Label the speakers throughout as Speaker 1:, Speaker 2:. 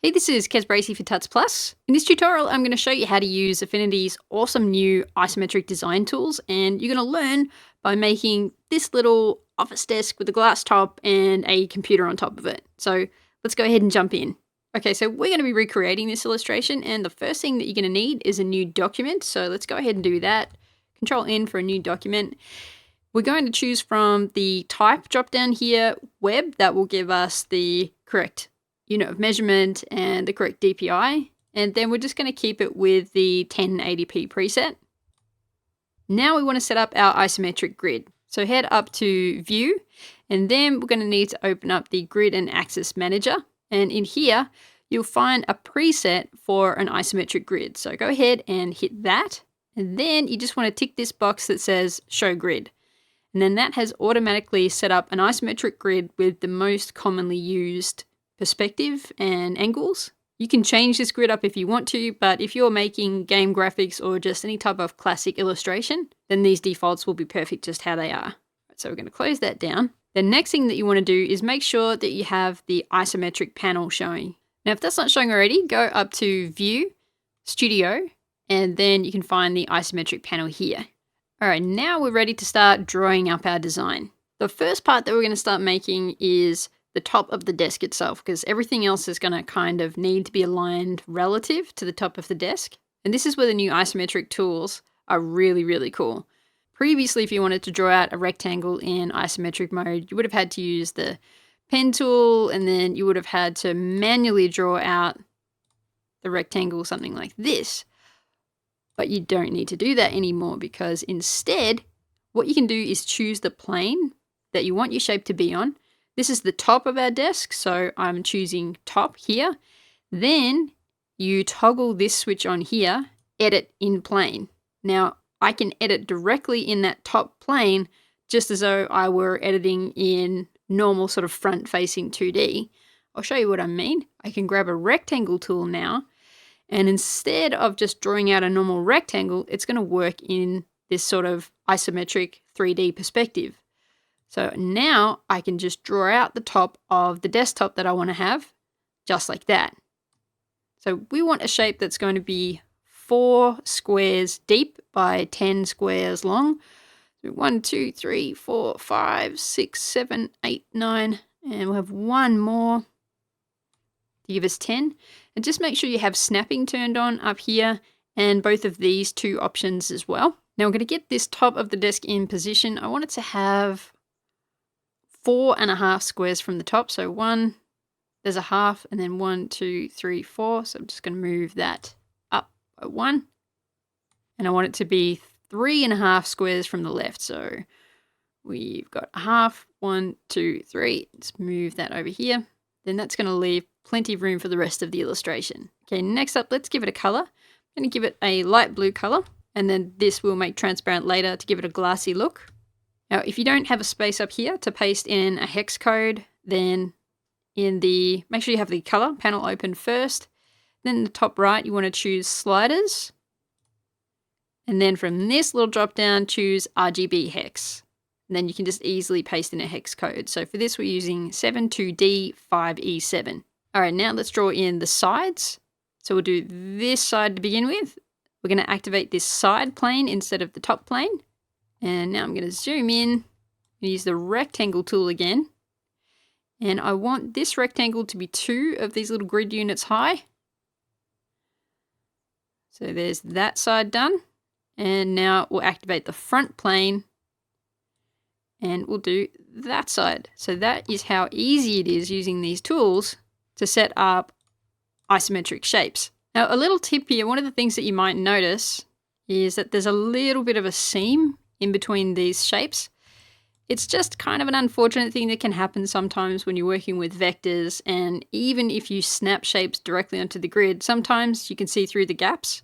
Speaker 1: Hey, this is Kezz Bracey for Tuts Plus. In this tutorial, I'm going to show you how to use Affinity's awesome new isometric design tools, and you're going to learn by making this little office desk with a glass top and a computer on top of it. So let's go ahead and jump in. Okay, so we're going to be recreating this illustration, and the first thing that you're going to need is a new document. So let's go ahead and do that. Control N for a new document. We're going to choose from the type drop down here, web, that will give us the correct unit of measurement and the correct DPI. And then we're just going to keep it with the 1080p preset. Now we want to set up our isometric grid. So head up to View, and then we're going to need to open up the Grid and Axis Manager. And in here, you'll find a preset for an isometric grid. So go ahead and hit that. And then you just want to tick this box that says Show Grid. And then that has automatically set up an isometric grid with the most commonly used perspective and angles. You can change this grid up if you want to, but if you're making game graphics or just any type of classic illustration, then these defaults will be perfect just how they are. So we're going to close that down. The next thing that you want to do is make sure that you have the isometric panel showing. Now, if that's not showing already, go up to View, Studio, and then you can find the isometric panel here. All right, now we're ready to start drawing up our design. The first part that we're going to start making is the top of the desk itself, because everything else is going to kind of need to be aligned relative to the top of the desk. And this is where the new isometric tools are really, really cool. Previously, if you wanted to draw out a rectangle in isometric mode, you would have had to use the pen tool, and then you would have had to manually draw out the rectangle, something like this. But you don't need to do that anymore, because instead, what you can do is choose the plane that you want your shape to be on. This is the top of our desk, so I'm choosing top here. Then you toggle this switch on here, edit in plane. Now, I can edit directly in that top plane, just as though I were editing in normal sort of front-facing 2D. I'll show you what I mean. I can grab a rectangle tool now, and instead of just drawing out a normal rectangle, it's going to work in this sort of isometric 3D perspective. So now I can just draw out the top of the desktop that I want to have, just like that. So we want a shape that's going to be 4 squares deep by 10 squares long. So 1, 2, 3, 4, 5, 6, 7, 8, 9, and we'll have one more to give us 10. And just make sure you have snapping turned on up here and both of these two options as well. Now we're going to get this top of the desk in position. I want it to have 4.5 squares from the top. So 1, there's a half, and then 1, 2, 3, 4. So I'm just going to move that up by 1. And I want it to be 3.5 squares from the left. So we've got a half, 1, 2, 3. Let's move that over here. Then that's going to leave plenty of room for the rest of the illustration. Okay, next up, let's give it a color. I'm going to give it a light blue color, and then this will make transparent later to give it a glassy look. Now, if you don't have a space up here to paste in a hex code, then make sure you have the color panel open first. Then in the top right, you want to choose sliders. And then from this little drop down, choose RGB hex. And then you can just easily paste in a hex code. So for this, we're using 72D5E7. All right, now let's draw in the sides. So we'll do this side to begin with. We're going to activate this side plane instead of the top plane. And now I'm going to zoom in and use the rectangle tool again. And I want this rectangle to be 2 of these little grid units high. So there's that side done. And now we'll activate the front plane and we'll do that side. So that is how easy it is using these tools to set up isometric shapes. Now, a little tip here, one of the things that you might notice is that there's a little bit of a seam in between these shapes. It's just kind of an unfortunate thing that can happen sometimes when you're working with vectors, and even if you snap shapes directly onto the grid, sometimes you can see through the gaps.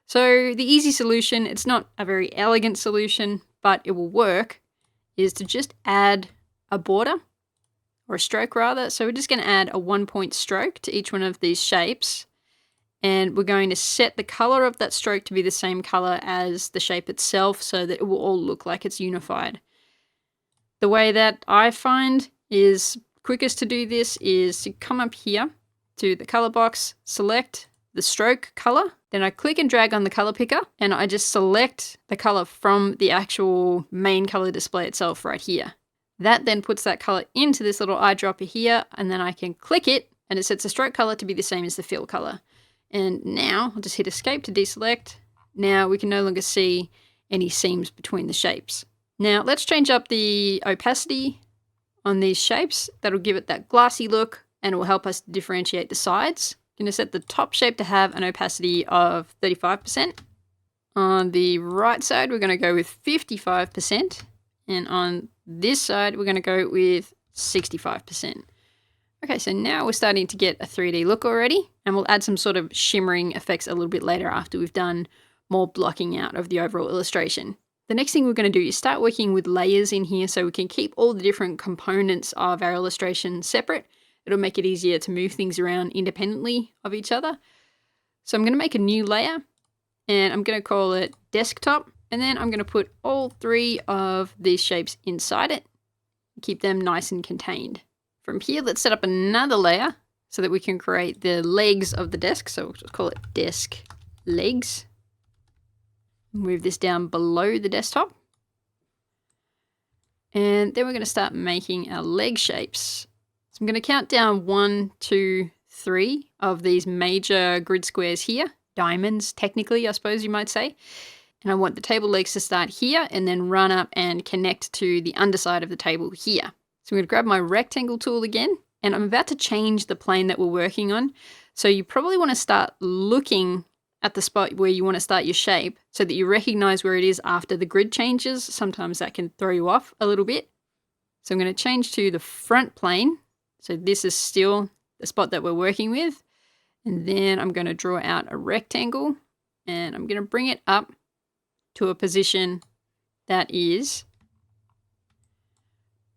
Speaker 1: So the easy solution, it's not a very elegant solution, but it will work, is to just add a border, or a stroke rather. So we're just going to add a 1-point stroke to each one of these shapes. And we're going to set the color of that stroke to be the same color as the shape itself so that it will all look like it's unified. The way that I find is quickest to do this is to come up here to the color box, select the stroke color. Then I click and drag on the color picker and I just select the color from the actual main color display itself right here. That then puts that color into this little eyedropper here, and then I can click it and it sets the stroke color to be the same as the fill color. And now I'll just hit escape to deselect. Now we can no longer see any seams between the shapes. Now let's change up the opacity on these shapes. That'll give it that glassy look and it will help us differentiate the sides. I'm going to set the top shape to have an opacity of 35%. On the right side, we're going to go with 55%. And on this side, we're going to go with 65%. Okay, so now we're starting to get a 3D look already, and we'll add some sort of shimmering effects a little bit later after we've done more blocking out of the overall illustration. The next thing we're going to do is start working with layers in here so we can keep all the different components of our illustration separate. It'll make it easier to move things around independently of each other. So I'm going to make a new layer, and I'm going to call it desktop. And then I'm going to put all 3 of these shapes inside it. Keep them nice and contained. From here, let's set up another layer so that we can create the legs of the desk. So we'll just call it desk legs. Move this down below the desktop. And then we're going to start making our leg shapes. So I'm going to count down 1, 2, 3 of these major grid squares here. Diamonds, technically, I suppose you might say. And I want the table legs to start here and then run up and connect to the underside of the table here. So I'm going to grab my rectangle tool again, and I'm about to change the plane that we're working on. So you probably want to start looking at the spot where you want to start your shape so that you recognize where it is after the grid changes. Sometimes that can throw you off a little bit. So I'm going to change to the front plane. So this is still the spot that we're working with. And then I'm going to draw out a rectangle, and I'm going to bring it up to a position that is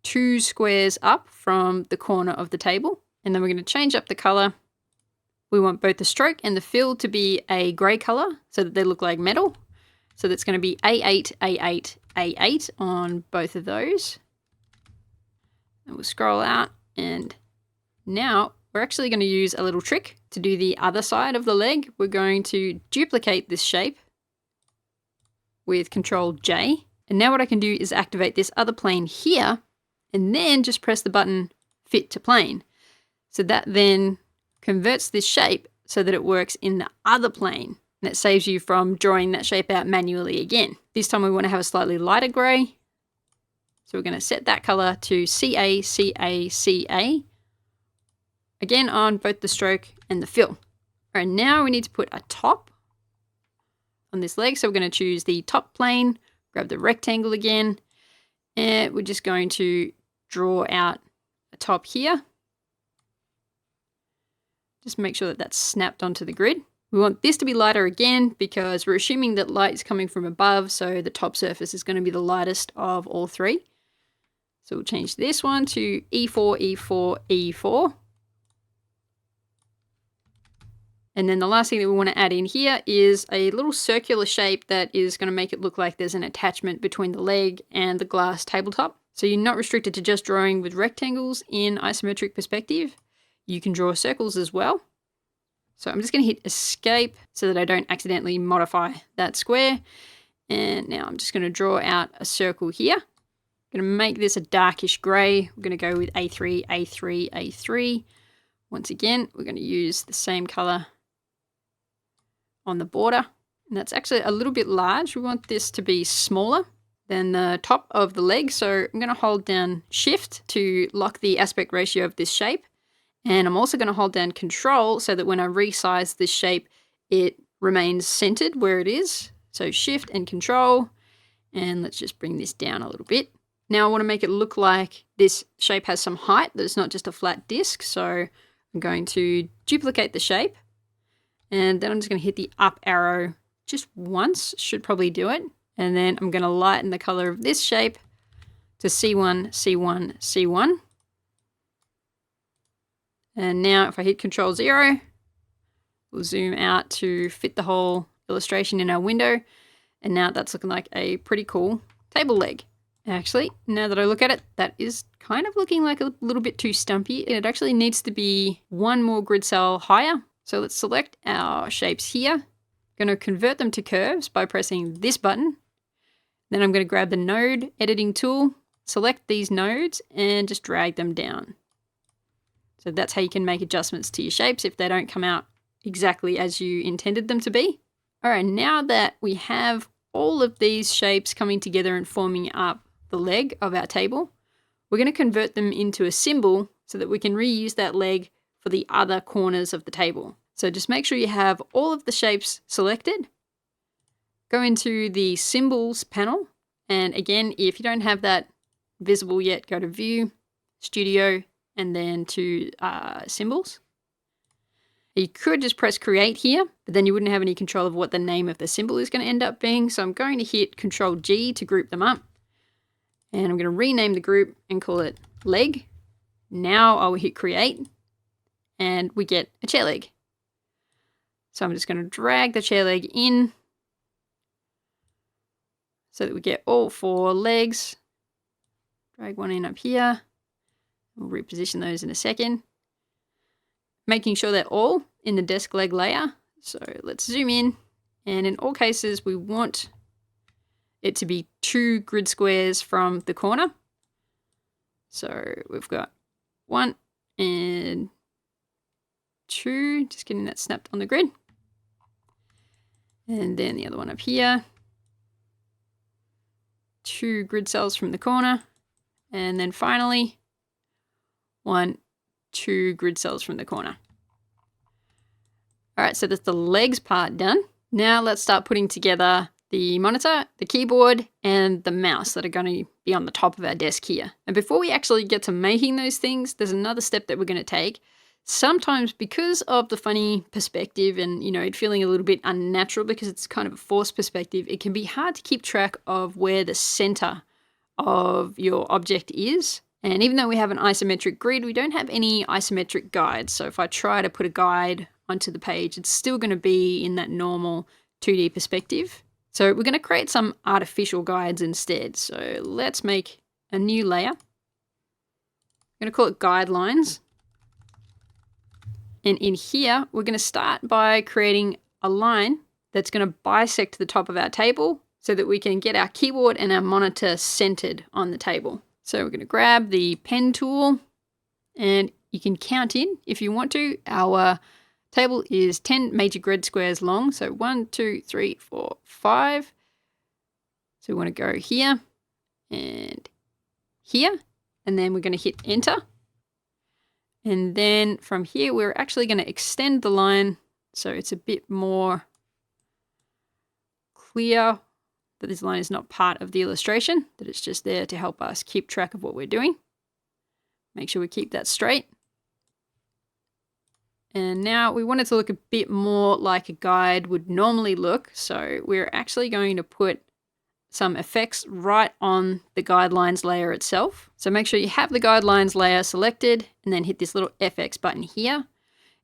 Speaker 1: 2 squares up from the corner of the table. And then we're going to change up the color. We want both the stroke and the fill to be a gray color so that they look like metal. So that's going to be A8, A8, A8 on both of those. And we'll scroll out, and now we're actually going to use a little trick to do the other side of the leg. We're going to duplicate this shape with Control J. And now what I can do is activate this other plane here and then just press the button Fit to Plane. So that then converts this shape so that it works in the other plane. And it saves you from drawing that shape out manually again. This time we want to have a slightly lighter gray. So we're going to set that color to CA, CA, CA. Again on both the stroke and the fill. All right, now we need to put a top on this leg. So we're going to choose the top plane, grab the rectangle again, and we're just going to draw out a top here. Just make sure that that's snapped onto the grid. We want this to be lighter again because we're assuming that light is coming from above, so the top surface is going to be the lightest of all 3. So we'll change this one to E4, E4, E4. And then the last thing that we want to add in here is a little circular shape that is going to make it look like there's an attachment between the leg and the glass tabletop. So you're not restricted to just drawing with rectangles in isometric perspective. You can draw circles as well. So I'm just going to hit escape so that I don't accidentally modify that square. And now I'm just going to draw out a circle here. I'm going to make this a darkish gray. We're going to go with A3, A3, A3. Once again, we're going to use the same color on the border. And that's actually a little bit large. We want this to be smaller than the top of the leg. So I'm going to hold down Shift to lock the aspect ratio of this shape. And I'm also going to hold down Control so that when I resize this shape, it remains centered where it is. So Shift and Control. And let's just bring this down a little bit. Now I want to make it look like this shape has some height, that it's not just a flat disc. So I'm going to duplicate the shape. And then I'm just going to hit the up arrow just once, should probably do it. And then I'm going to lighten the color of this shape to C1, C1, C1. And now if I hit Control 0, we'll zoom out to fit the whole illustration in our window. And now that's looking like a pretty cool table leg. Actually, now that I look at it, that is kind of looking like a little bit too stumpy. It actually needs to be one more grid cell higher. So let's select our shapes here. Going to convert them to curves by pressing this button. Then I'm going to grab the node editing tool, select these nodes, and just drag them down. So that's how you can make adjustments to your shapes if they don't come out exactly as you intended them to be. All right, now that we have all of these shapes coming together and forming up the leg of our table, we're going to convert them into a symbol so that we can reuse that leg for the other corners of the table. So just make sure you have all of the shapes selected. Go into the symbols panel. And again, if you don't have that visible yet, go to View, Studio, and then to Symbols. You could just press Create here, but then you wouldn't have any control of what the name of the symbol is going to end up being. So I'm going to hit Control G to group them up. And I'm going to rename the group and call it Leg. Now I'll hit Create, and we get a chair leg. So I'm just going to drag the chair leg in so that we get all 4 legs. Drag one in up here. We'll reposition those in a second. Making sure they're all in the desk leg layer. So let's zoom in. And in all cases, we want it to be 2 grid squares from the corner. So we've got 1 and 2, just getting that snapped on the grid. And then the other one up here. 2 grid cells from the corner. And then finally, 1, 2 grid cells from the corner. All right, so that's the legs part done. Now let's start putting together the monitor, the keyboard, and the mouse that are going to be on the top of our desk here. And before we actually get to making those things, there's another step that we're going to take. Sometimes because of the funny perspective and, it feeling a little bit unnatural because it's kind of a forced perspective, it can be hard to keep track of where the center of your object is. And even though we have an isometric grid, we don't have any isometric guides. So if I try to put a guide onto the page, it's still going to be in that normal 2D perspective. So we're going to create some artificial guides instead. So let's make a new layer. I'm going to call it guidelines. And in here, we're going to start by creating a line that's going to bisect the top of our table so that we can get our keyboard and our monitor centered on the table. So we're going to grab the pen tool, and you can count in if you want to. Our table is 10 major grid squares long. So 1, 2, 3, 4, 5. So we want to go here and here, and then we're going to hit enter. And then from here, we're actually going to extend the line so it's a bit more clear that this line is not part of the illustration, that it's just there to help us keep track of what we're doing. Make sure we keep that straight. And now we want it to look a bit more like a guide would normally look. So we're actually going to put some effects right on the guidelines layer itself. So make sure you have the guidelines layer selected and then hit this little FX button here.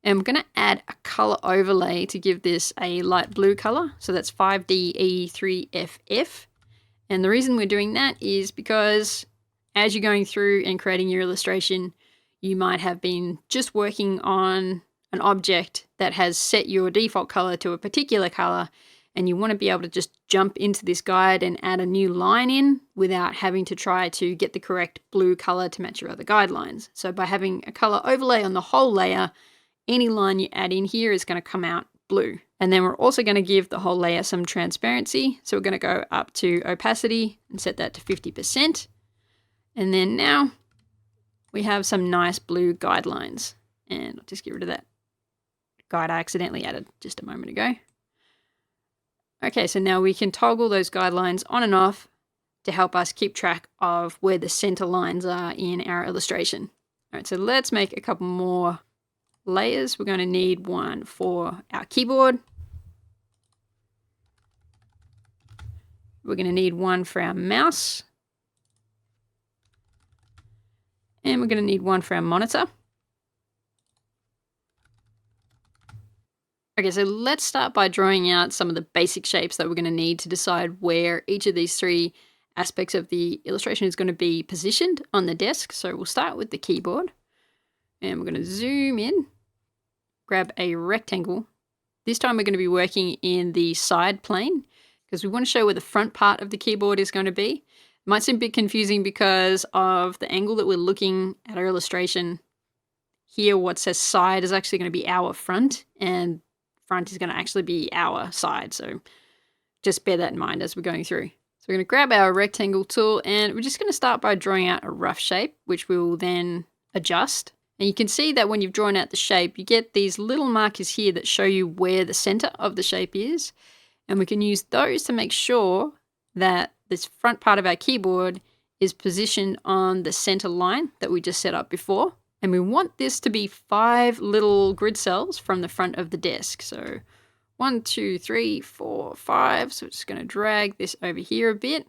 Speaker 1: And we're going to add a color overlay to give this a light blue color. So that's 5DE3FF. And the reason we're doing that is because as you're going through and creating your illustration, you might have been just working on an object that has set your default color to a particular color, and you want to be able to just jump into this guide and add a new line in without having to try to get the correct blue color to match your other guidelines. So by having a color overlay on the whole layer, any line you add in here is going to come out blue. And then we're also going to give the whole layer some transparency. So we're going to go up to opacity and set that to 50%. And then now we have some nice blue guidelines. And I'll just get rid of that guide I accidentally added just a moment ago. Okay, so now we can toggle those guidelines on and off to help us keep track of where the center lines are in our illustration. All right, so let's make a couple more layers. We're going to need one for our keyboard. We're going to need one for our mouse. And we're going to need one for our monitor. Okay, so let's start by drawing out some of the basic shapes that we're going to need to decide where each of these 3 aspects of the illustration is going to be positioned on the desk. So we'll start with the keyboard and we're going to zoom in, grab a rectangle. This time we're going to be working in the side plane because we want to show where the front part of the keyboard is going to be. It might seem a bit confusing because of the angle that we're looking at our illustration. Here, what says side is actually going to be our front, and front is going to actually be our side. So just bear that in mind as we're going through. So we're going to grab our rectangle tool and we're just going to start by drawing out a rough shape, which we will then adjust. And you can see that when you've drawn out the shape, you get these little markers here that show you where the center of the shape is. And we can use those to make sure that this front part of our keyboard is positioned on the center line that we just set up before. And we want this to be 5 little grid cells from the front of the desk. So 1, 2, 3, 4, 5. So we're just going to drag this over here a bit.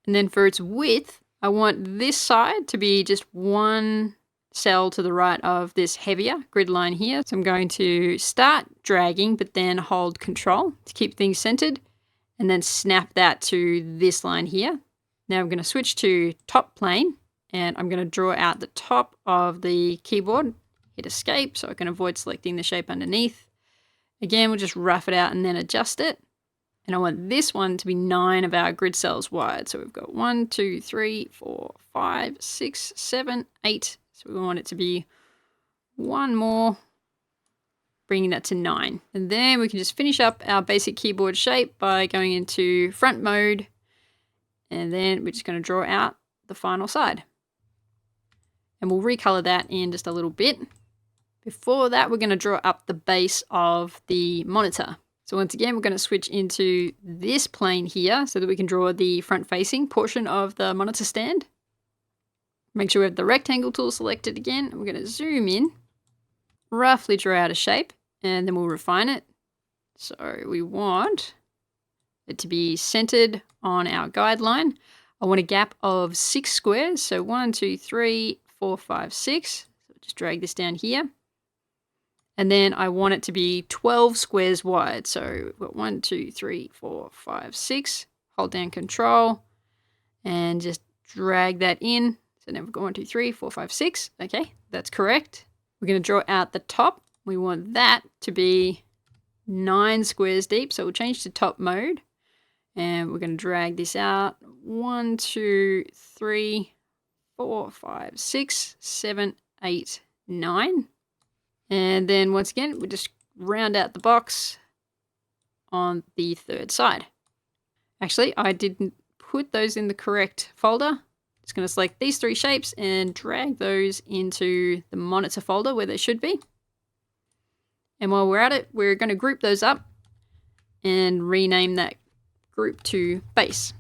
Speaker 1: And then for its width, I want this side to be just 1 cell to the right of this heavier grid line here. So I'm going to start dragging, but then hold Control to keep things centered, and then snap that to this line here. Now I'm going to switch to top plane, and I'm going to draw out the top of the keyboard. Hit Escape so I can avoid selecting the shape underneath. Again, we'll just rough it out and then adjust it. And I want this one to be 9 of our grid cells wide. So we've got 1, 2, 3, 4, 5, 6, 7, 8. So we want it to be 1 more, bringing that to 9. And then we can just finish up our basic keyboard shape by going into front mode. And then we're just going to draw out the final side. And we'll recolor that in just a little bit. Before that, we're going to draw up the base of the monitor. So once again, we're going to switch into this plane here so that we can draw the front-facing portion of the monitor stand. Make sure we have the rectangle tool selected again. We're going to zoom in, roughly draw out a shape, and then we'll refine it. So we want it to be centered on our guideline. I want a gap of 6 squares. So 1, 2, 3, 4, 5, 6. So just drag this down here. And then I want it to be 12 squares wide. So we've got 1, 2, 3, 4, 5, 6. Hold down Control and just drag that in. So now we've got 1, 2, 3, 4, 5, 6. Okay, that's correct. We're going to draw out the top. We want that to be 9 squares deep. So we'll change to top mode. And we're going to drag this out. 1, 2, 3, 4, 5, 6, 7, 8, 9. And then once again, we just round out the box on the third side. Actually, I didn't put those in the correct folder. Just going to select these 3 shapes and drag those into the monitor folder where they should be. And while we're at it, we're going to group those up and rename that group to base.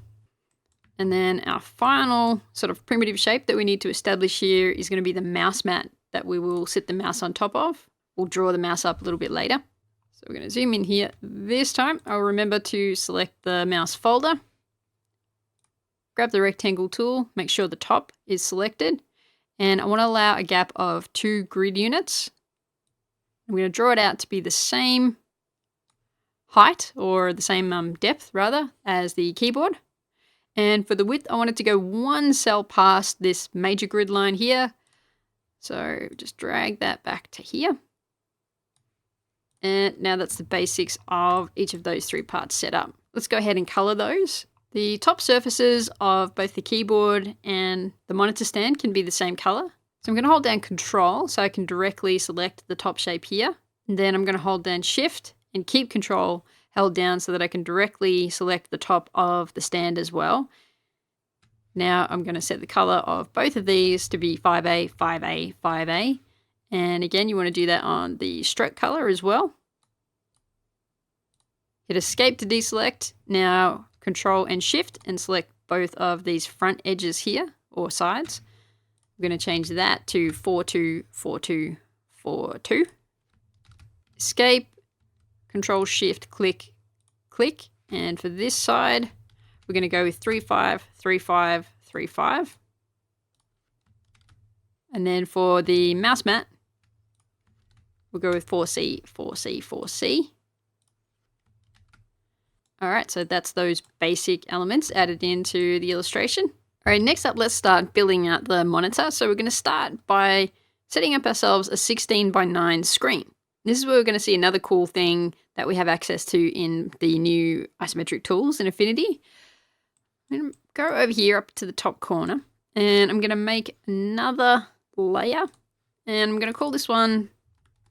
Speaker 1: And then our final sort of primitive shape that we need to establish here is going to be the mouse mat that we will sit the mouse on top of. We'll draw the mouse up a little bit later. So we're going to zoom in here. This time, I'll remember to select the mouse folder. Grab the rectangle tool, make sure the top is selected. And I want to allow a gap of 2 grid units. I'm going to draw it out to be the same height, or the same depth rather, as the keyboard. And for the width, I want it to go 1 cell past this major grid line here. So just drag that back to here. And now that's the basics of each of those 3 parts set up. Let's go ahead and color those. The top surfaces of both the keyboard and the monitor stand can be the same color. So I'm going to hold down Control so I can directly select the top shape here. And then I'm going to hold down Shift and keep Control held down so that I can directly select the top of the stand as well. Now I'm going to set the color of both of these to be 5A, 5A, 5A. And again, you want to do that on the stroke color as well. Hit Escape to deselect. Now Control and Shift and select both of these front edges here, or sides. We're going to change that to 4-2, 4-2, 4-2. Escape, Control, Shift, click, click. And for this side, we're going to go with 3-5, 3-5, 3-5. And then for the mouse mat, we'll go with 4C, 4C, 4C. All right, so that's those basic elements added into the illustration. All right, next up, let's start building out the monitor. So we're going to start by setting up ourselves a 16:9 screen. This is where we're going to see another cool thing that we have access to in the new isometric tools in Affinity. I'm going to go over here up to the top corner, and I'm going to make another layer, and I'm going to call this one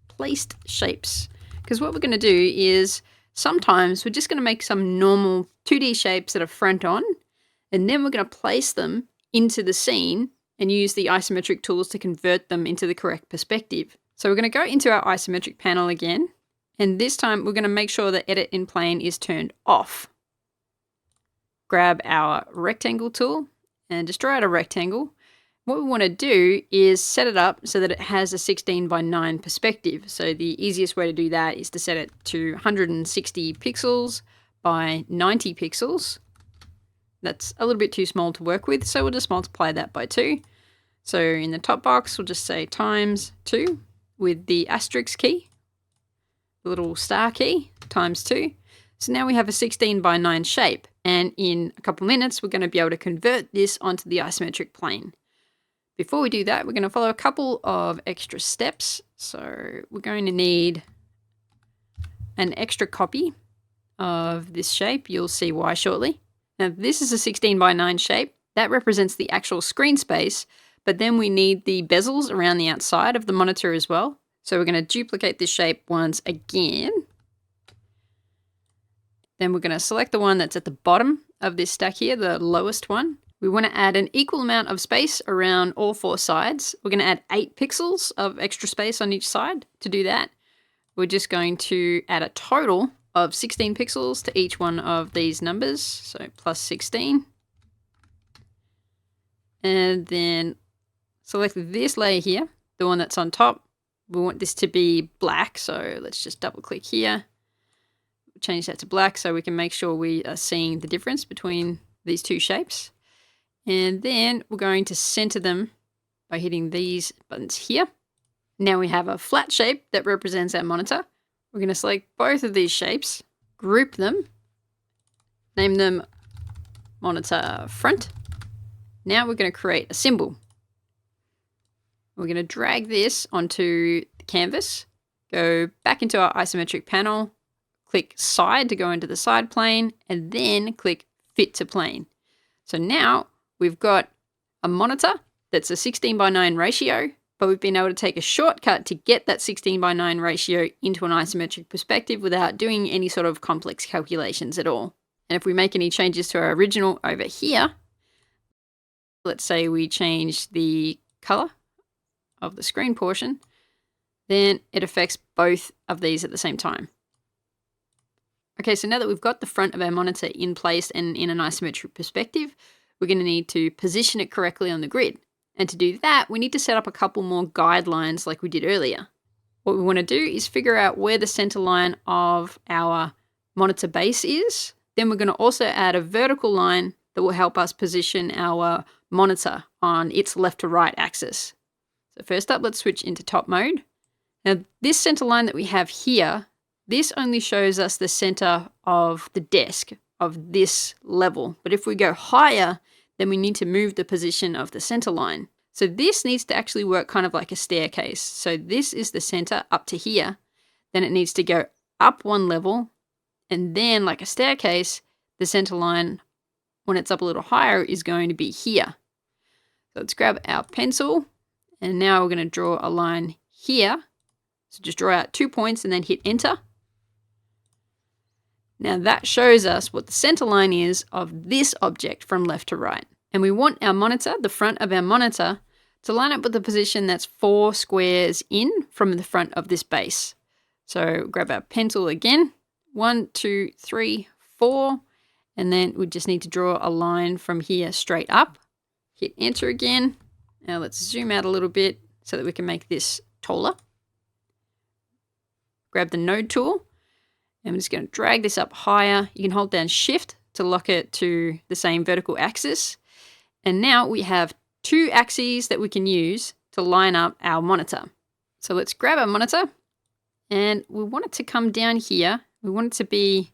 Speaker 1: Placed Shapes, because what we're going to do is sometimes we're just going to make some normal 2D shapes that are front on, and then we're going to place them into the scene and use the isometric tools to convert them into the correct perspective. So we're going to go into our isometric panel again, and this time we're going to make sure that Edit in Plane is turned off. Grab our rectangle tool and just draw out a rectangle. What we want to do is set it up so that it has a 16:9 perspective. So the easiest way to do that is to set it to 160 pixels by 90 pixels. That's a little bit too small to work with, so we'll just multiply that by 2. So in the top box, we'll just say times 2 with the asterisk key, the little star key, times 2. So now we have a 16:9 shape, and in a couple minutes, we're going to be able to convert this onto the isometric plane. Before we do that, we're going to follow a couple of extra steps. So we're going to need an extra copy of this shape. You'll see why shortly. Now, this is a 16:9 shape. That represents the actual screen space, but then we need the bezels around the outside of the monitor as well. So we're going to duplicate this shape once again. Then we're going to select the one that's at the bottom of this stack here, the lowest one. We want to add an equal amount of space around all 4 sides. We're going to add 8 pixels of extra space on each side. To do that, we're just going to add a total of 16 pixels to each one of these numbers. So plus 16. And then select this layer here, the one that's on top. We want this to be black, so let's just double click here. Change that to black so we can make sure we are seeing the difference between these two shapes. And then we're going to center them by hitting these buttons here. Now we have a flat shape that represents our monitor. We're going to select both of these shapes, group them, name them monitor front. Now we're going to create a symbol. We're going to drag this onto the canvas, go back into our isometric panel, click side to go into the side plane, and then click fit to plane. So now we've got a monitor that's a 16:9 ratio, but we've been able to take a shortcut to get that 16:9 ratio into an isometric perspective without doing any sort of complex calculations at all. And if we make any changes to our original over here, let's say we change the color of the screen portion, then it affects both of these at the same time. Okay, so now that we've got the front of our monitor in place and in an isometric perspective, we're going to need to position it correctly on the grid. And to do that, we need to set up a couple more guidelines like we did earlier. What we want to do is figure out where the center line of our monitor base is. Then we're going to also add a vertical line that will help us position our monitor on its left to right axis. So first up, let's switch into top mode. Now this center line that we have here, this only shows us the center of the desk of this level. But if we go higher, then we need to move the position of the center line. So this needs to actually work kind of like a staircase. So this is the center up to here. Then it needs to go up one level. And then like a staircase, the center line, when it's up a little higher, is going to be here. So let's grab our pencil. And now we're going to draw a line here. So just draw out 2 points and then hit enter. Now that shows us what the center line is of this object from left to right. And we want our monitor, the front of our monitor, to line up with the position that's 4 squares in from the front of this base. So grab our pencil again, 1, 2, 3, 4, and then we just need to draw a line from here straight up. Hit enter again. Now let's zoom out a little bit so that we can make this taller. Grab the node tool. I'm just going to drag this up higher. You can hold down shift to lock it to the same vertical axis. And now we have 2 axes that we can use to line up our monitor. So let's grab our monitor and we want it to come down here. We want it to be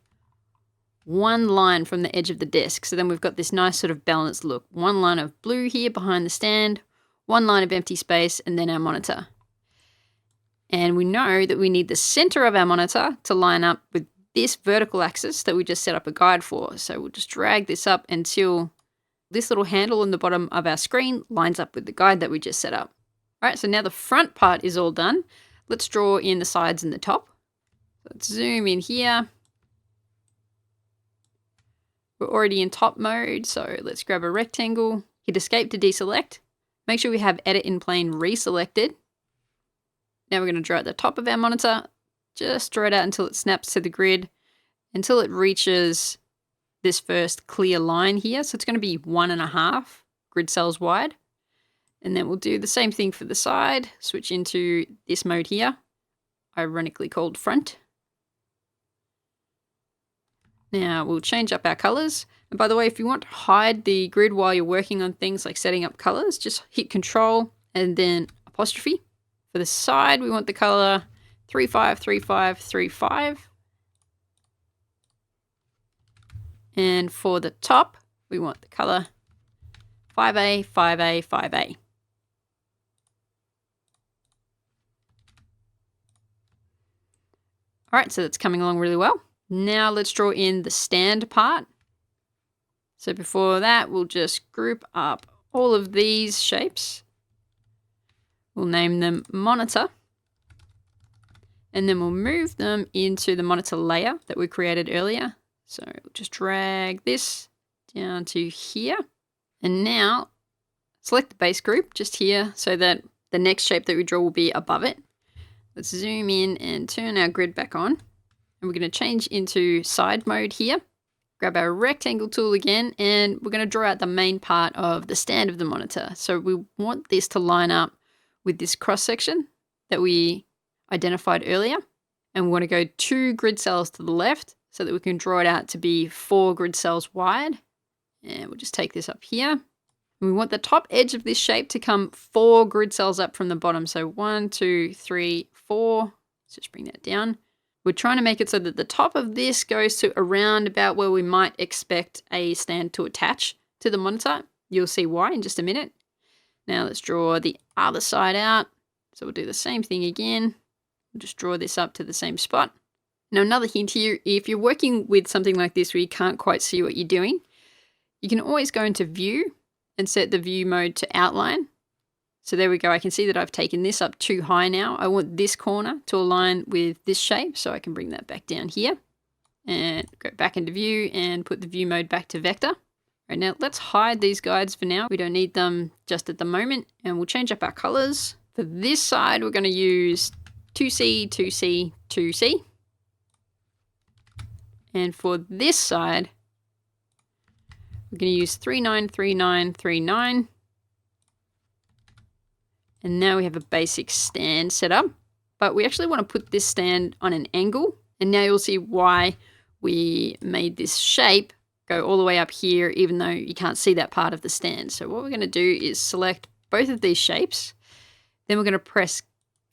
Speaker 1: one line from the edge of the desk. So then we've got this nice sort of balanced look. One line of blue here behind the stand, one line of empty space, and then our monitor. And we know that we need the center of our monitor to line up with this vertical axis that we just set up a guide for. So we'll just drag this up until this little handle in the bottom of our screen lines up with the guide that we just set up. All right, so now the front part is all done. Let's draw in the sides and the top. Let's zoom in here. We're already in top mode, so let's grab a rectangle, hit escape to deselect. Make sure we have edit in plane reselected. Now we're going to draw at the top of our monitor. Just draw it out until it snaps to the grid, until it reaches this first clear line here. So it's going to be 1.5 grid cells wide. And then we'll do the same thing for the side, switch into this mode here, ironically called front. Now we'll change up our colors. And by the way, if you want to hide the grid while you're working on things like setting up colors, just hit Control and then apostrophe. For the side, we want the color 353535. And for the top, we want the color 5A, 5A, 5A. All right, so that's coming along really well. Now let's draw in the stand part. So before that, we'll just group up all of these shapes. We'll name them monitor. And then we'll move them into the monitor layer that we created earlier. So we'll just drag this down to here. And now select the base group just here so that the next shape that we draw will be above it. Let's zoom in and turn our grid back on. And we're going to change into side mode here. Grab our rectangle tool again, and we're going to draw out the main part of the stand of the monitor. So we want this to line up with this cross section that we identified earlier. And we want to go 2 grid cells to the left so that we can draw it out to be 4 grid cells wide. And we'll just take this up here. And we want the top edge of this shape to come 4 grid cells up from the bottom. So 1, 2, 3, 4. Let's just bring that down. We're trying to make it so that the top of this goes to around about where we might expect a stand to attach to the monitor. You'll see why in just a minute. Now let's draw the other side out. So we'll do the same thing again. We'll just draw this up to the same spot. Now another hint here, if you're working with something like this where you can't quite see what you're doing, you can always go into View and set the View mode to Outline. So there we go. I can see that I've taken this up too high now. I want this corner to align with this shape, so I can bring that back down here and go back into View and put the View mode back to Vector. Right, now let's hide these guides for now. We don't need them just at the moment, and we'll change up our colors. For this side, we're going to use 2C, 2C, 2C. And for this side, we're going to use 393939. And now we have a basic stand set up, but we actually want to put this stand on an angle. And now you'll see why we made this shape go all the way up here, even though you can't see that part of the stand. So what we're going to do is select both of these shapes. Then we're going to press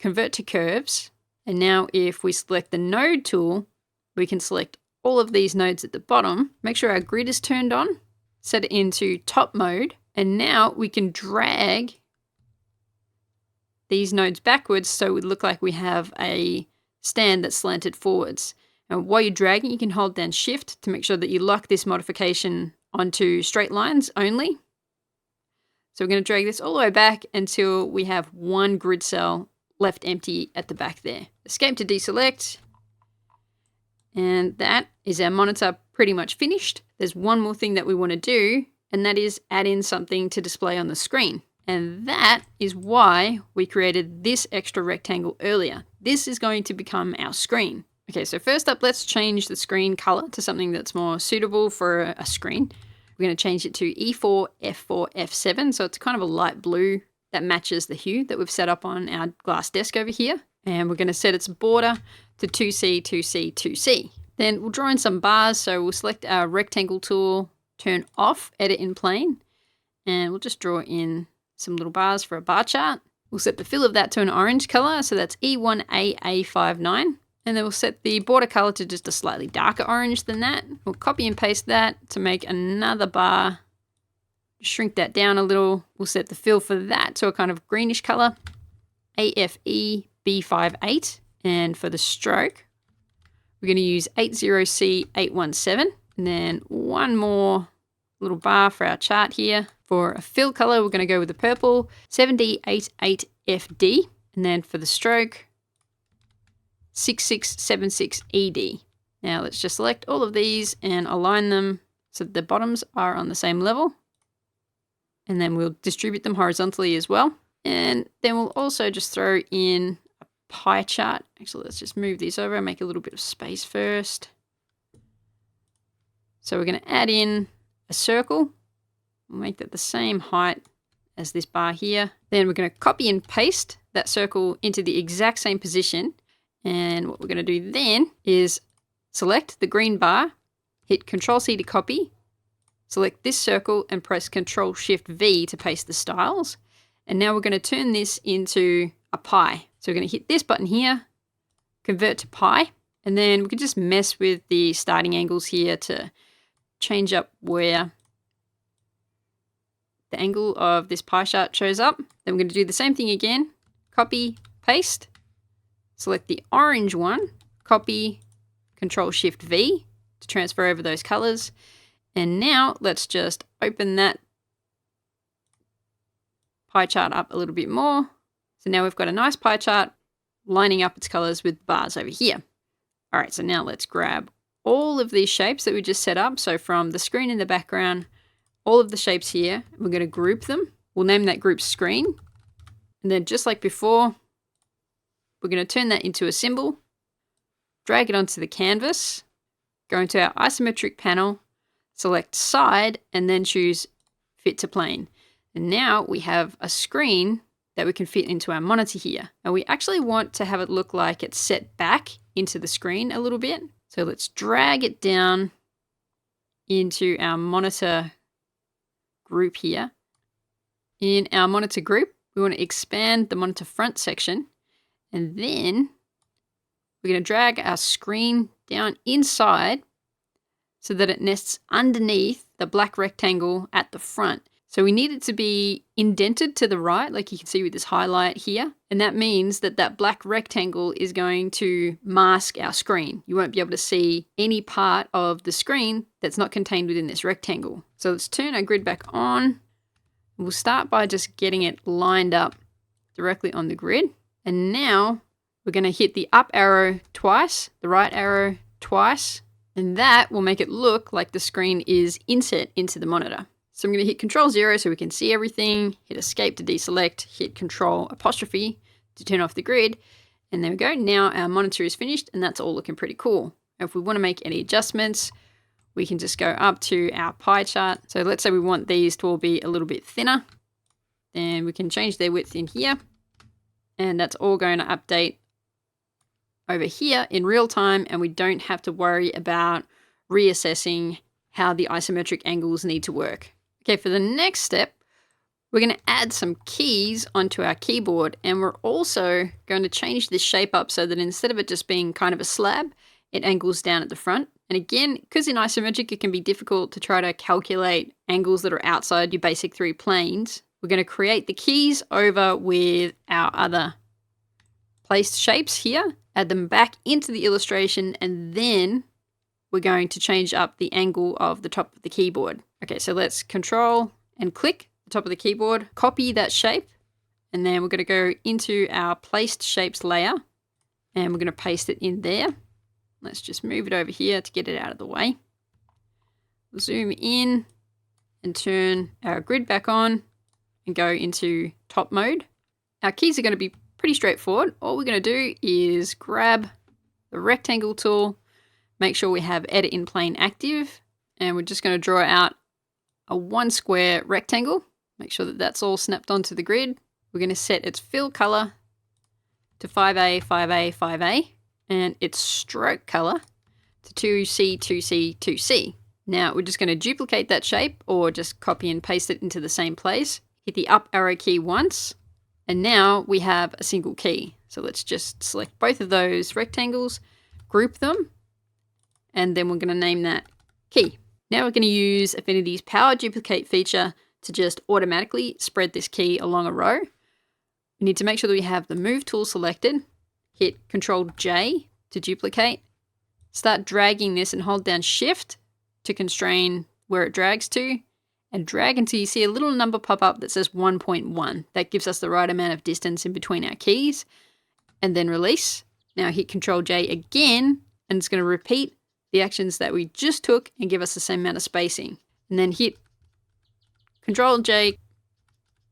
Speaker 1: Convert to Curves. And now if we select the Node tool, we can select all of these nodes at the bottom. Make sure our grid is turned on. Set it into top mode. And now we can drag these nodes backwards so it would look like we have a stand that's slanted forwards. And while you're dragging, you can hold down Shift to make sure that you lock this modification onto straight lines only. So we're going to drag this all the way back until we have 1 grid cell left empty at the back there. Escape to deselect. And that is our monitor pretty much finished. There's one more thing that we want to do, and that is add in something to display on the screen. And that is why we created this extra rectangle earlier. This is going to become our screen. Okay, so first up, let's change the screen color to something that's more suitable for a screen. We're going to change it to E4, F4, F7. So it's kind of a light blue that matches the hue that we've set up on our glass desk over here. And we're going to set its border to 2C, 2C, 2C. Then we'll draw in some bars. So we'll select our rectangle tool, turn off edit in plane, and we'll just draw in some little bars for a bar chart. We'll set the fill of that to an orange color. So that's E1AA59. And then we'll set the border color to just a slightly darker orange than that. We'll copy and paste that to make another bar. Shrink that down a little. We'll set the fill for that to a kind of greenish color. AFE B58. And for the stroke, we're going to use 80C817. And then one more little bar for our chart here. For a fill color, we're going to go with the purple, 7D88FD. And then for the stroke, 6676ED. Now let's just select all of these and align them so that the bottoms are on the same level. And then we'll distribute them horizontally as well. And then we'll also just throw in a pie chart. Actually, let's just move these over and make a little bit of space first. So we're going to add in a circle. We'll make that the same height as this bar here. Then we're going to copy and paste that circle into the exact same position. And what we're going to do then is select the green bar, hit Control-C to copy, select this circle and press Control-Shift-V to paste the styles. And now we're going to turn this into a pie. So we're going to hit this button here, convert to pie, and then we can just mess with the starting angles here to change up where the angle of this pie chart shows up. Then we're going to do the same thing again, copy, paste, select the orange one, copy, Control-Shift-V to transfer over those colors. And now let's just open that pie chart up a little bit more. So now we've got a nice pie chart lining up its colors with bars over here. All right, so now let's grab all of these shapes that we just set up. So from the screen in the background, all of the shapes here, we're going to group them. We'll name that group screen. And then just like before, we're going to turn that into a symbol, drag it onto the canvas, go into our isometric panel, select side, and then choose fit to plane. And now we have a screen that we can fit into our monitor here. And we actually want to have it look like it's set back into the screen a little bit. So let's drag it down into our monitor group here. In our monitor group, we want to expand the monitor front section. And then we're going to drag our screen down inside so that it nests underneath the black rectangle at the front. So we need it to be indented to the right, like you can see with this highlight here. And that means that that black rectangle is going to mask our screen. You won't be able to see any part of the screen that's not contained within this rectangle. So let's turn our grid back on. We'll start by just getting it lined up directly on the grid. And now we're going to hit the up arrow twice, the right arrow twice, and that will make it look like the screen is inset into the monitor. So I'm going to hit Control-0 so we can see everything, hit Escape to deselect, hit Control-apostrophe to turn off the grid, and there we go. Now our monitor is finished and that's all looking pretty cool. If we want to make any adjustments, we can just go up to our pie chart. So let's say we want these to all be a little bit thinner, then we can change their width in here, and that's all going to update over here in real time, and we don't have to worry about reassessing how the isometric angles need to work. Okay, for the next step, we're going to add some keys onto our keyboard, and we're also going to change this shape up so that instead of it just being kind of a slab, it angles down at the front. And again, because in isometric it can be difficult to try to calculate angles that are outside your basic three planes, we're going to create the keys over with our other placed shapes here, add them back into the illustration, and then we're going to change up the angle of the top of the keyboard. Okay, so let's Control and click the top of the keyboard, copy that shape, and then we're going to go into our placed shapes layer, and we're going to paste it in there. Let's just move it over here to get it out of the way. We'll zoom in and turn our grid back on and go into top mode. Our keys are going to be pretty straightforward. All we're going to do is grab the rectangle tool, make sure we have edit in plane active, and we're just going to draw out a one square rectangle. Make sure that that's all snapped onto the grid. We're going to set its fill color to 5A, 5A, 5A, and its stroke color to 2C, 2C, 2C. Now we're just going to duplicate that shape or just copy and paste it into the same place. Hit the up arrow key once, and now we have a single key. So let's just select both of those rectangles, group them, and then we're going to name that key. Now we're going to use Affinity's Power Duplicate feature to just automatically spread this key along a row. We need to make sure that we have the Move tool selected, hit Ctrl J to duplicate, start dragging this and hold down Shift to constrain where it drags to, and drag until you see a little number pop up that says 1.1. That gives us the right amount of distance in between our keys, and then release. Now hit Ctrl J again, and it's going to repeat the actions that we just took and give us the same amount of spacing. And then hit Ctrl J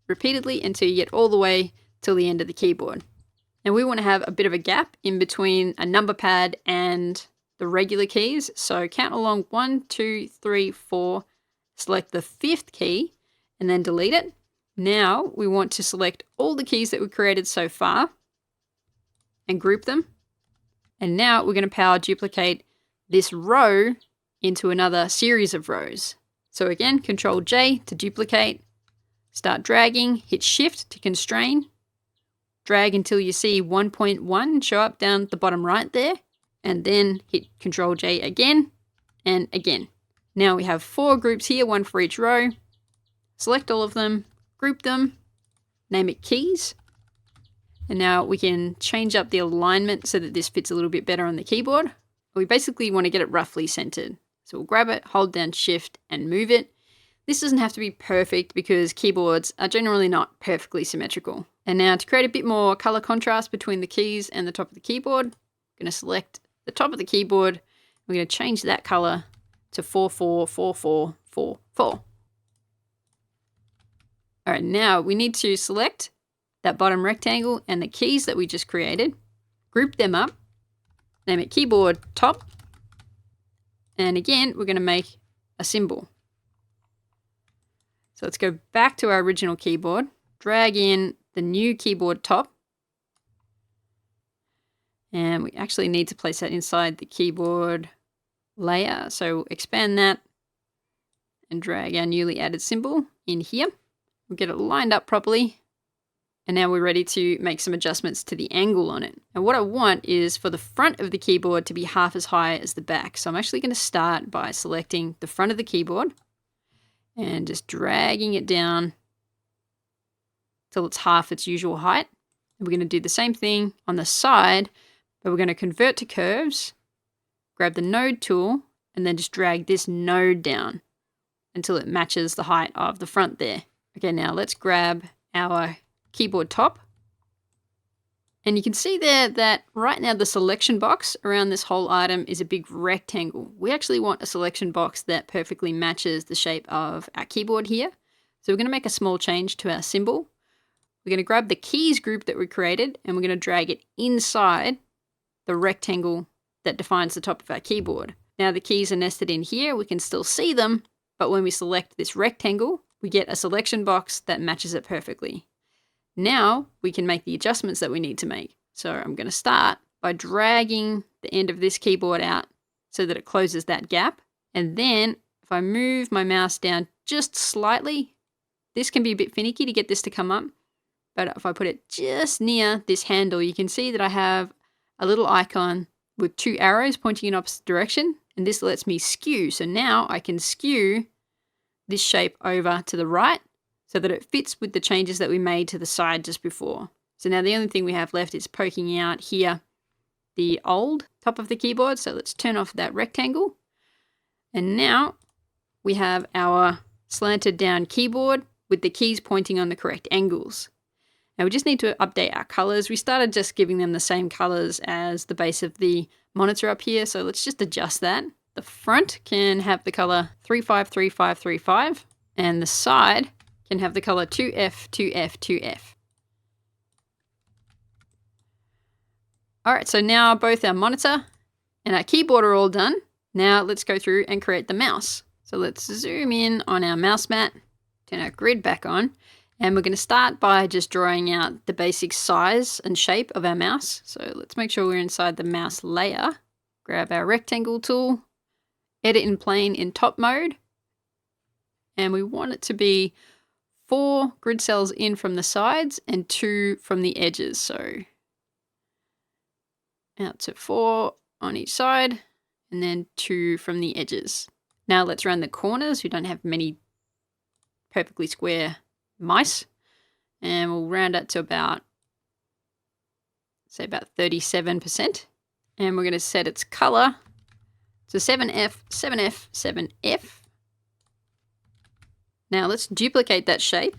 Speaker 1: repeatedly until you get all the way till the end of the keyboard. And we want to have a bit of a gap in between a number pad and the regular keys. So count along 1, 2, 3, 4, select the 5th key and then delete it. Now we want to select all the keys that we created so far and group them. And now we're going to power duplicate this row into another series of rows. So again, Ctrl J to duplicate, start dragging, hit Shift to constrain, drag until you see 1.1 show up down the bottom right there, and then hit Ctrl J again and again. Now we have 4 groups here, 1 for each row. Select all of them, group them, name it keys. And now we can change up the alignment so that this fits a little bit better on the keyboard. We basically want to get it roughly centered. So we'll grab it, hold down Shift and move it. This doesn't have to be perfect because keyboards are generally not perfectly symmetrical. And now to create a bit more color contrast between the keys and the top of the keyboard, I'm going to select the top of the keyboard. We're going to change that color to 444444. All right, now we need to select that bottom rectangle and the keys that we just created, group them up, name it keyboard top, and again, we're going to make a symbol. So let's go back to our original keyboard, drag in the new keyboard top, and we actually need to place that inside the keyboard layer. So expand that and drag our newly added symbol in here. We'll get it lined up properly. And now we're ready to make some adjustments to the angle on it. And what I want is for the front of the keyboard to be half as high as the back. So I'm actually going to start by selecting the front of the keyboard and just dragging it down till it's half its usual height. And we're going to do the same thing on the side, but we're going to convert to curves, grab the node tool, and then just drag this node down until it matches the height of the front there. Okay, now let's grab our keyboard top. And you can see there that right now the selection box around this whole item is a big rectangle. We actually want a selection box that perfectly matches the shape of our keyboard here. So we're going to make a small change to our symbol. We're going to grab the keys group that we created and we're going to drag it inside the rectangle that defines the top of our keyboard. Now the keys are nested in here. We can still see them, but when we select this rectangle, we get a selection box that matches it perfectly. Now we can make the adjustments that we need to make. So I'm going to start by dragging the end of this keyboard out so that it closes that gap. And then if I move my mouse down just slightly, this can be a bit finicky to get this to come up. But if I put it just near this handle, you can see that I have a little icon with 2 arrows pointing in opposite direction. And this lets me skew. So now I can skew this shape over to the right, so that it fits with the changes that we made to the side just before. So now the only thing we have left is poking out here the old top of the keyboard. So let's turn off that rectangle. And now we have our slanted down keyboard with the keys pointing on the correct angles. Now we just need to update our colors. We started just giving them the same colors as the base of the monitor up here. So let's just adjust that. The front can have the color 353535 and the side can have the color 2F, 2F, 2F. All right, so now both our monitor and our keyboard are all done. Now let's go through and create the mouse. So let's zoom in on our mouse mat, turn our grid back on, and we're going to start by just drawing out the basic size and shape of our mouse. So let's make sure we're inside the mouse layer. Grab our rectangle tool, edit in plane in top mode, and we want it to be 4 grid cells in from the sides and 2 from the edges. So out to 4 on each side, and then 2 from the edges. Now let's round the corners. We don't have many perfectly square mice, and we'll round it to about, say, about 37%. And we're going to set its color to 7F, 7F, 7F. Now let's duplicate that shape,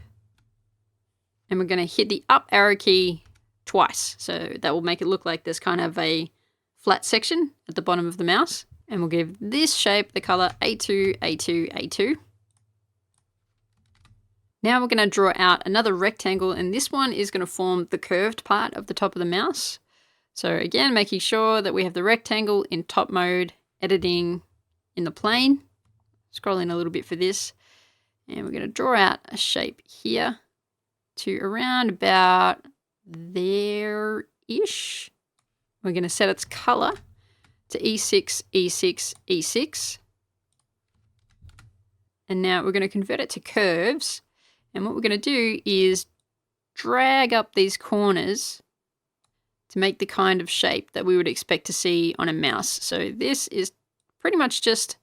Speaker 1: and we're going to hit the up arrow key twice. So that will make it look like there's kind of a flat section at the bottom of the mouse. And we'll give this shape the color A2, A2, A2. Now we're going to draw out another rectangle, and this one is going to form the curved part of the top of the mouse. So again, making sure that we have the rectangle in top mode, editing in the plane. Scrolling a little bit for this. And we're going to draw out a shape here to around about there-ish. We're going to set its color to E6, E6, E6. And now we're going to convert it to curves. And what we're going to do is drag up these corners to make the kind of shape that we would expect to see on a mouse. So this is pretty much just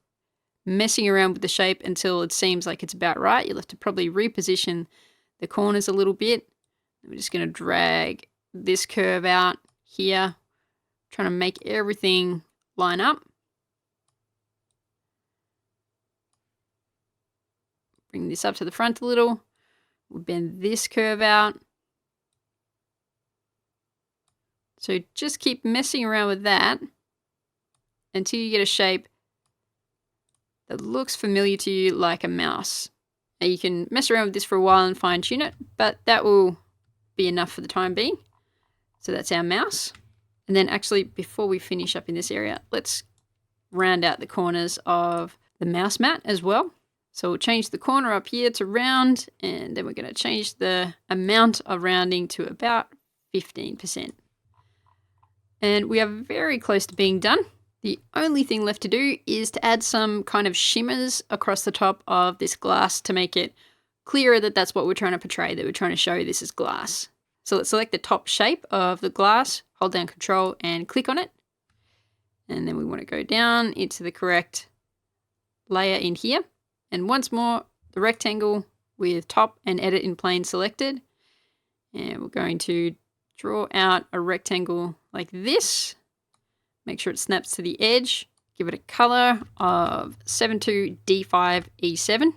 Speaker 1: messing around with the shape until it seems like it's about right. You'll have to probably reposition the corners a little bit. We're just going to drag this curve out here, trying to make everything line up. Bring this up to the front a little. We'll bend this curve out. So just keep messing around with that until you get a shape that looks familiar to you like a mouse. Now you can mess around with this for a while and fine tune it, but that will be enough for the time being. So that's our mouse. And then actually, before we finish up in this area, let's round out the corners of the mouse mat as well. So we'll change the corner up here to round, and then we're going to change the amount of rounding to about 15%. And we are very close to being done. The only thing left to do is to add some kind of shimmers across the top of this glass to make it clearer that that's what we're trying to portray, that we're trying to show this is glass. So let's select the top shape of the glass, hold down Control and click on it. And then we want to go down into the correct layer in here. And once more, the rectangle with top and edit in plane selected. And we're going to draw out a rectangle like this. Make sure it snaps to the edge. Give it a color of 72D5E7.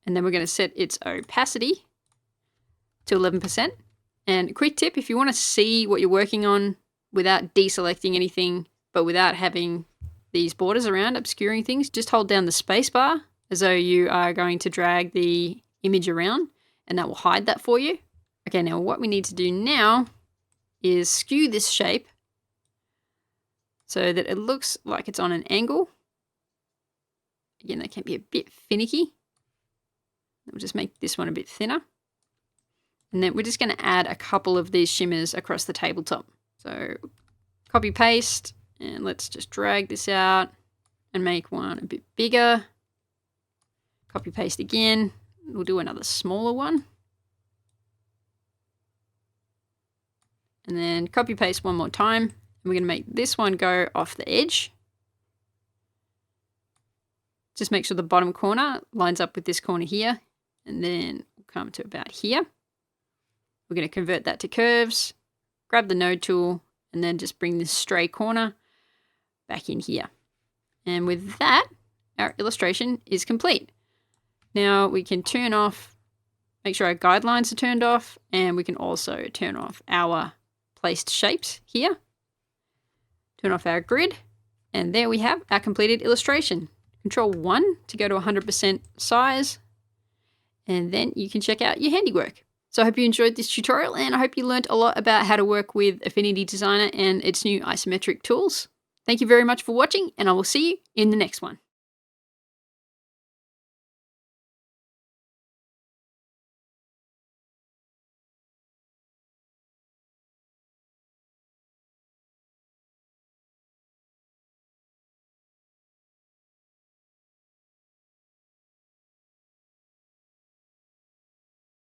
Speaker 1: And then we're going to set its opacity to 11%. And a quick tip, if you want to see what you're working on without deselecting anything, but without having these borders around obscuring things, just hold down the space bar as though you are going to drag the image around, and that will hide that for you. Okay, now what we need to do now is skew this shape so that it looks like it's on an angle. Again, that can be a bit finicky. We'll just make this one a bit thinner. And then we're just going to add a couple of these shimmers across the tabletop. So copy paste, and let's just drag this out and make one a bit bigger. Copy paste again. We'll do another smaller one. And then copy paste one more time. And we're going to make this one go off the edge. Just make sure the bottom corner lines up with this corner here. And then we'll come to about here. We're going to convert that to curves, grab the node tool, and then just bring this stray corner back in here. And with that, our illustration is complete. Now we can turn off, make sure our guidelines are turned off, and we can also turn off our placed shapes here. Turn off our grid, and there we have our completed illustration. Control 1 to go to 100% size, and then you can check out your handiwork. So I hope you enjoyed this tutorial, and I hope you learned a lot about how to work with Affinity Designer and its new isometric tools. Thank you very much for watching, and I will see you in the next one.